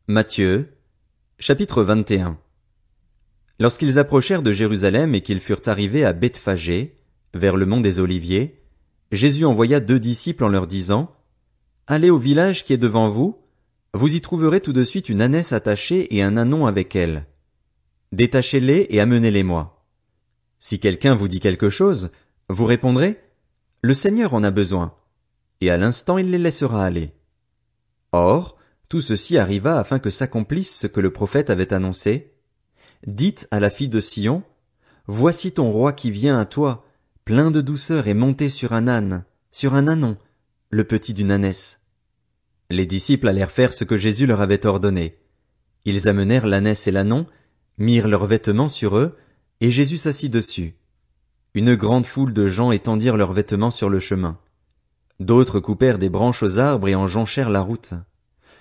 Matthieu, chapitre 21. Lorsqu'ils approchèrent de Jérusalem et qu'ils furent arrivés à Bethphagée, vers le mont des Oliviers, Jésus envoya 2 disciples en leur disant, « Allez au village qui est devant vous, vous y trouverez tout de suite une ânesse attachée et un ânon avec elle. Détachez-les et amenez-les-moi. Si quelqu'un vous dit quelque chose, vous répondrez, « Le Seigneur en a besoin. » Et à l'instant il les laissera aller. Or, tout ceci arriva afin que s'accomplisse ce que le prophète avait annoncé. Dites à la fille de Sion, voici ton roi qui vient à toi, plein de douceur et monté sur un âne, sur un ânon, le petit d'une ânesse. Les disciples allèrent faire ce que Jésus leur avait ordonné. Ils amenèrent l'ânesse et l'ânon, mirent leurs vêtements sur eux, et Jésus s'assit dessus. Une grande foule de gens étendirent leurs vêtements sur le chemin. D'autres coupèrent des branches aux arbres et en jonchèrent la route.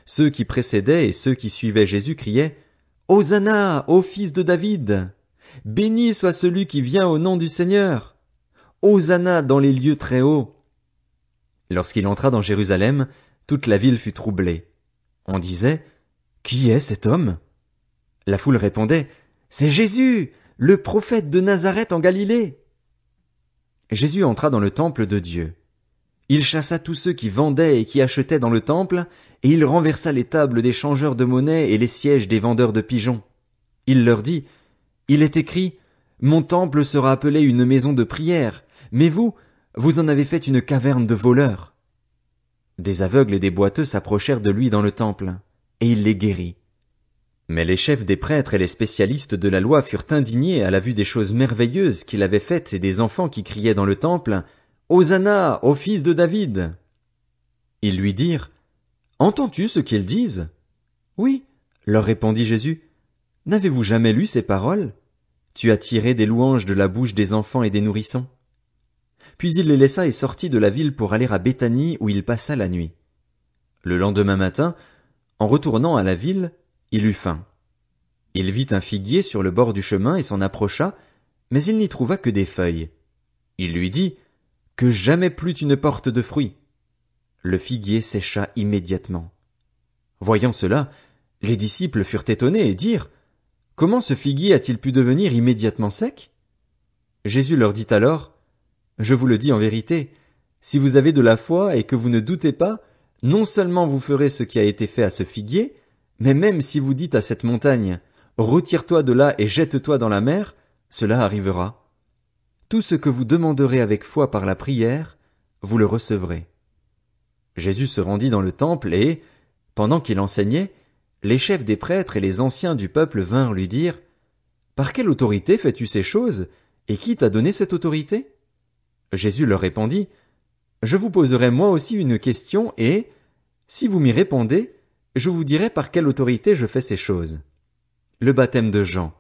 Ceux qui précédaient et ceux qui suivaient Jésus criaient, « Hosanna, ô fils de David! Béni soit celui qui vient au nom du Seigneur! Hosanna dans les lieux très hauts! » Lorsqu'il entra dans Jérusalem, toute la ville fut troublée. On disait, « Qui est cet homme? » La foule répondait, « C'est Jésus, le prophète de Nazareth en Galilée. » Jésus entra dans le temple de Dieu. Il chassa tous ceux qui vendaient et qui achetaient dans le temple, et il renversa les tables des changeurs de monnaie et les sièges des vendeurs de pigeons. Il leur dit, « Il est écrit, mon temple sera appelé une maison de prière, mais vous en avez fait une caverne de voleurs. » Des aveugles et des boiteux s'approchèrent de lui dans le temple, et il les guérit. Mais les chefs des prêtres et les spécialistes de la loi furent indignés à la vue des choses merveilleuses qu'il avait faites et des enfants qui criaient dans le temple, « Hosanna, ô fils de David !» Ils lui dirent, « Entends-tu ce qu'ils disent ?» « Oui, leur répondit Jésus. « N'avez-vous jamais lu ces paroles ? Tu as tiré des louanges de la bouche des enfants et des nourrissons. » Puis il les laissa et sortit de la ville pour aller à Béthanie où il passa la nuit. Le lendemain matin, en retournant à la ville, il eut faim. Il vit un figuier sur le bord du chemin et s'en approcha, mais il n'y trouva que des feuilles. Il lui dit, « Que jamais plus tu ne portes de fruits. » Le figuier sécha immédiatement. Voyant cela, les disciples furent étonnés et dirent, « Comment ce figuier a-t-il pu devenir immédiatement sec ?» Jésus leur dit alors, « Je vous le dis en vérité, si vous avez de la foi et que vous ne doutez pas, non seulement vous ferez ce qui a été fait à ce figuier, mais même si vous dites à cette montagne, « Retire-toi de là et jette-toi dans la mer », cela arrivera. Tout ce que vous demanderez avec foi par la prière, vous le recevrez. » Jésus se rendit dans le temple et, pendant qu'il enseignait, les chefs des prêtres et les anciens du peuple vinrent lui dire, « Par quelle autorité fais-tu ces choses, et qui t'a donné cette autorité ?» Jésus leur répondit, « Je vous poserai moi aussi une question et, si vous m'y répondez, je vous dirai par quelle autorité je fais ces choses. Le baptême de Jean,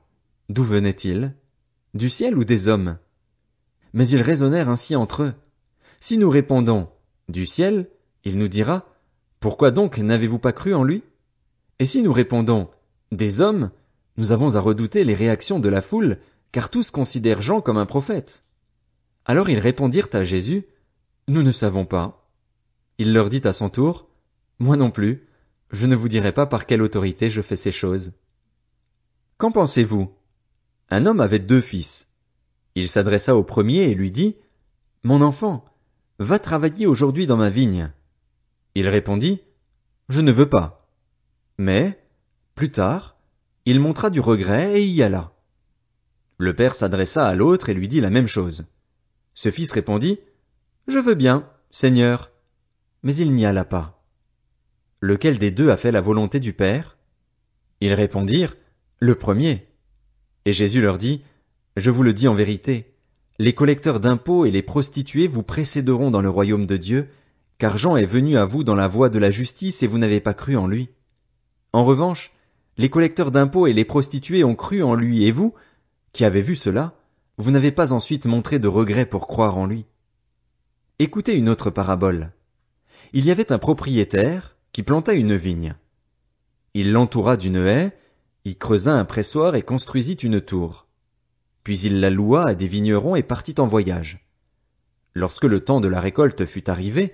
d'où venait-il? Du ciel ou des hommes? » Mais ils raisonnèrent ainsi entre eux. Si nous répondons, « Du ciel », il nous dira, « Pourquoi donc n'avez-vous pas cru en lui ?» Et si nous répondons, « Des hommes », nous avons à redouter les réactions de la foule, car tous considèrent Jean comme un prophète. Alors ils répondirent à Jésus, « Nous ne savons pas. » Il leur dit à son tour, « Moi non plus, je ne vous dirai pas par quelle autorité je fais ces choses. » Qu'en pensez-vous? Un homme avait 2 fils. Il s'adressa au premier et lui dit, « Mon enfant, va travailler aujourd'hui dans ma vigne. » Il répondit, « Je ne veux pas. » Mais, plus tard, il montra du regret et y alla. Le père s'adressa à l'autre et lui dit la même chose. Ce fils répondit, « Je veux bien, Seigneur. » Mais il n'y alla pas. Lequel des 2 a fait la volonté du père? Ils répondirent, « Le premier. » Et Jésus leur dit, « Je vous le dis en vérité, les collecteurs d'impôts et les prostituées vous précéderont dans le royaume de Dieu, car Jean est venu à vous dans la voie de la justice et vous n'avez pas cru en lui. En revanche, les collecteurs d'impôts et les prostituées ont cru en lui et vous, qui avez vu cela, vous n'avez pas ensuite montré de regret pour croire en lui. » Écoutez une autre parabole. Il y avait un propriétaire qui planta une vigne. Il l'entoura d'une haie, y creusa un pressoir et construisit une tour. Puis il la loua à des vignerons et partit en voyage. Lorsque le temps de la récolte fut arrivé,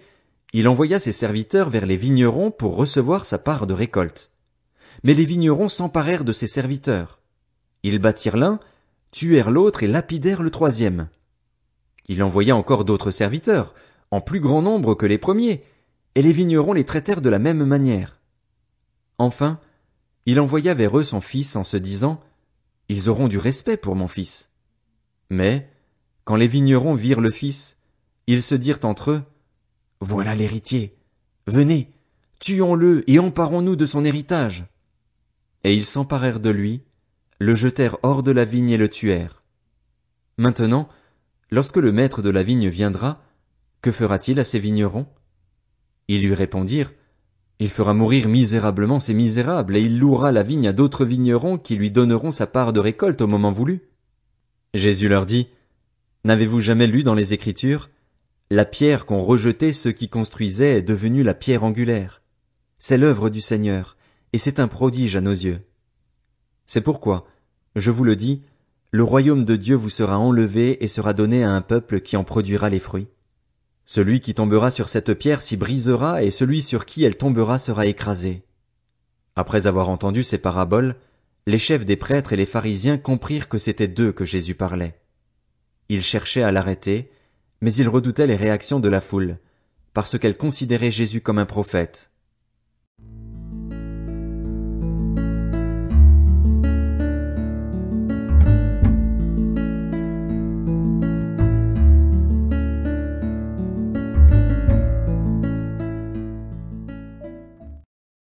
il envoya ses serviteurs vers les vignerons pour recevoir sa part de récolte. Mais les vignerons s'emparèrent de ses serviteurs. Ils battirent l'un, tuèrent l'autre et lapidèrent le troisième. Il envoya encore d'autres serviteurs, en plus grand nombre que les premiers, et les vignerons les traitèrent de la même manière. Enfin, il envoya vers eux son fils en se disant, « Ils auront du respect pour mon fils. » Mais, quand les vignerons virent le fils, ils se dirent entre eux, « Voilà l'héritier. Venez, tuons-le et emparons-nous de son héritage. » Et ils s'emparèrent de lui, le jetèrent hors de la vigne et le tuèrent. Maintenant, lorsque le maître de la vigne viendra, que fera-t-il à ces vignerons? Ils lui répondirent, il fera mourir misérablement ces misérables, et il louera la vigne à d'autres vignerons qui lui donneront sa part de récolte au moment voulu. Jésus leur dit, n'avez-vous jamais lu dans les Écritures, la pierre qu'ont rejetée ceux qui construisaient est devenue la pierre angulaire. C'est l'œuvre du Seigneur, et c'est un prodige à nos yeux. C'est pourquoi, je vous le dis, le royaume de Dieu vous sera enlevé et sera donné à un peuple qui en produira les fruits. Celui qui tombera sur cette pierre s'y brisera, et celui sur qui elle tombera sera écrasé. Après avoir entendu ces paraboles, les chefs des prêtres et les pharisiens comprirent que c'était d'eux que Jésus parlait. Ils cherchaient à l'arrêter, mais ils redoutaient les réactions de la foule, parce qu'elle considérait Jésus comme un prophète.